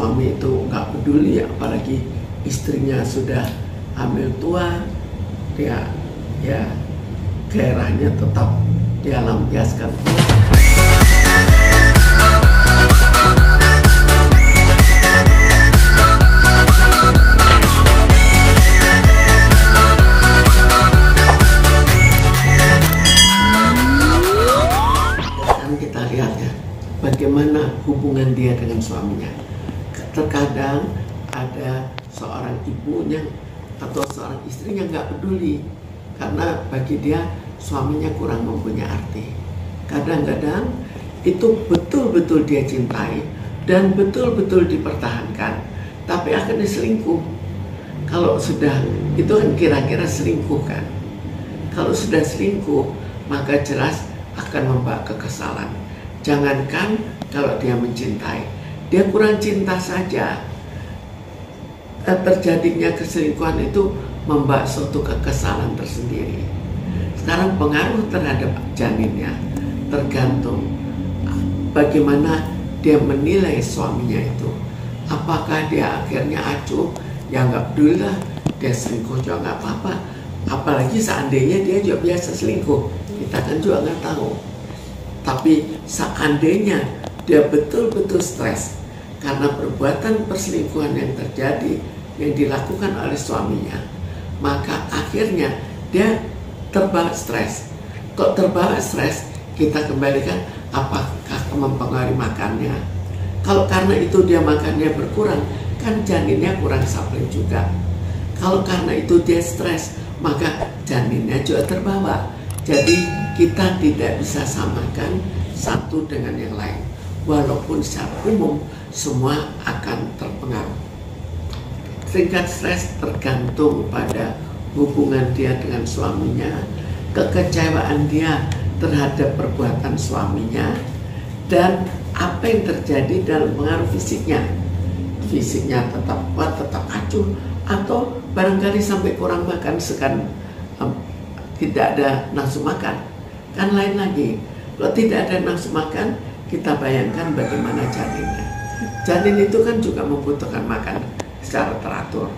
suami itu nggak peduli, apalagi istrinya sudah hamil tua, dia ya gairahnya tetap dia lampiaskan. Kita lihat ya, bagaimana hubungan dia dengan suaminya. Terkadang ada seorang ibunya atau seorang istrinya nggak peduli karena bagi dia suaminya kurang mempunyai arti. Kadang-kadang itu betul-betul dia cintai dan betul-betul dipertahankan, tapi akhirnya selingkuh. Kalau sudah itu kan kira-kira selingkuh kan. Kalau sudah selingkuh maka jelas akan membawa kekesalan. Jangankan kalau dia mencintai, dia kurang cinta saja, terjadinya keselingkuhan itu membawa suatu kekesalan tersendiri. Sekarang pengaruh terhadap janinnya tergantung bagaimana dia menilai suaminya itu. Apakah dia akhirnya acuh, ya nggak peduli lah, dia selingkuh juga nggak apa-apa. Apalagi seandainya dia juga biasa selingkuh, kita kan juga nggak tahu. Tapi seandainya dia betul-betul stres karena perbuatan perselingkuhan yang terjadi, yang dilakukan oleh suaminya, maka akhirnya dia terbawa stres. Kok terbawa stres? Kita kembalikan apakah mempengaruhi makannya. Kalau karena itu dia makannya berkurang, kan janinnya kurang supply juga. Kalau karena itu dia stres, maka janinnya juga terbawa. Jadi kita tidak bisa samakan satu dengan yang lain. Walaupun secara umum semua akan terpengaruh. Tingkat stres tergantung pada hubungan dia dengan suaminya, kekecewaan dia terhadap perbuatan suaminya, dan apa yang terjadi dalam pengaruh fisiknya. Fisiknya tetap kuat, tetap acuh, atau barangkali sampai kurang makan sekan, tidak ada nafsu makan. Kan lain lagi. Kalau tidak ada nafsu makan, kita bayangkan bagaimana janinnya. Janin itu kan juga membutuhkan makan secara teratur.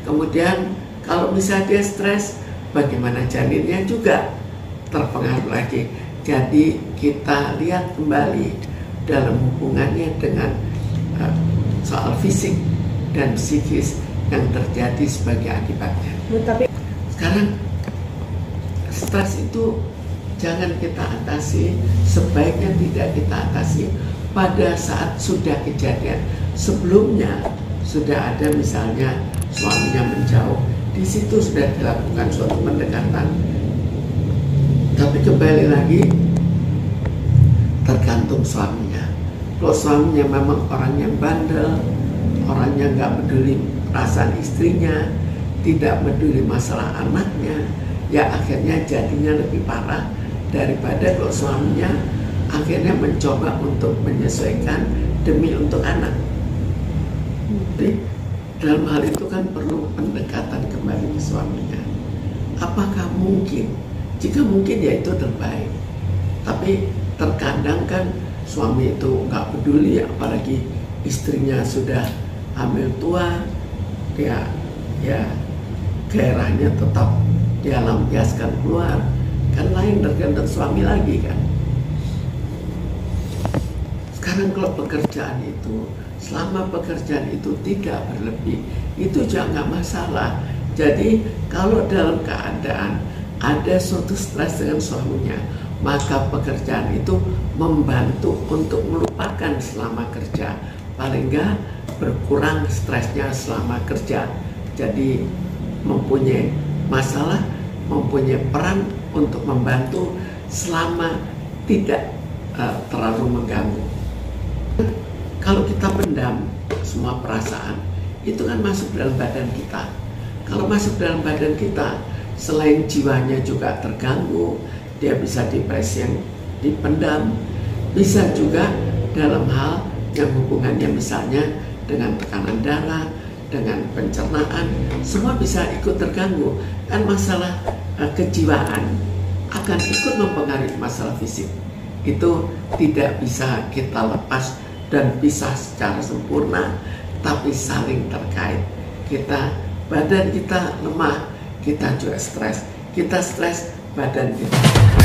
Kemudian kalau misalnya dia stres, bagaimana janinnya juga terpengaruh lagi. Jadi kita lihat kembali dalam hubungannya dengan soal fisik dan psikis yang terjadi sebagai akibatnya. Sekarang stres itu jangan kita atasi, sebaiknya tidak kita atasi pada saat sudah kejadian. Sebelumnya sudah ada misalnya suaminya menjauh, di situ sudah dilakukan suatu pendekatan. Tapi kembali lagi tergantung suaminya. Kalau suaminya memang orang yang bandel, orangnya nggak peduli perasaan istrinya, tidak peduli masalah anaknya, ya akhirnya jadinya lebih parah daripada kalau suaminya akhirnya mencoba untuk menyesuaikan demi untuk anak. Jadi dalam hal itu kan perlu pendekatan kembali ke suaminya. Apakah mungkin? Jika mungkin ya itu terbaik. Tapi terkadang kan suami itu nggak peduli, apalagi istrinya sudah hamil tua, dia ya gairahnya tetap dia lampiaskan keluar. Kan lain tergantung suami lagi kan. Sekarang kalau pekerjaan itu, selama pekerjaan itu tidak berlebih, itu juga nggak masalah. Jadi kalau dalam keadaan ada suatu stres dengan suaminya, maka pekerjaan itu membantu untuk melupakan selama kerja. Paling nggak berkurang stresnya selama kerja. Jadi mempunyai masalah, mempunyai peran untuk membantu selama tidak terlalu mengganggu. Kalau kita pendam semua perasaan, itu kan masuk dalam badan kita. Kalau masuk dalam badan kita, selain jiwanya juga terganggu, dia bisa depresi yang dipendam, bisa juga dalam hal yang hubungannya misalnya dengan tekanan darah, dengan pencernaan, semua bisa ikut terganggu. Kan masalah kejiwaan akan ikut mempengaruhi masalah fisik. Itu tidak bisa kita lepas dan pisah secara sempurna, tapi saling terkait. Badan kita lemah, kita juga stres. Kita stres, badan kita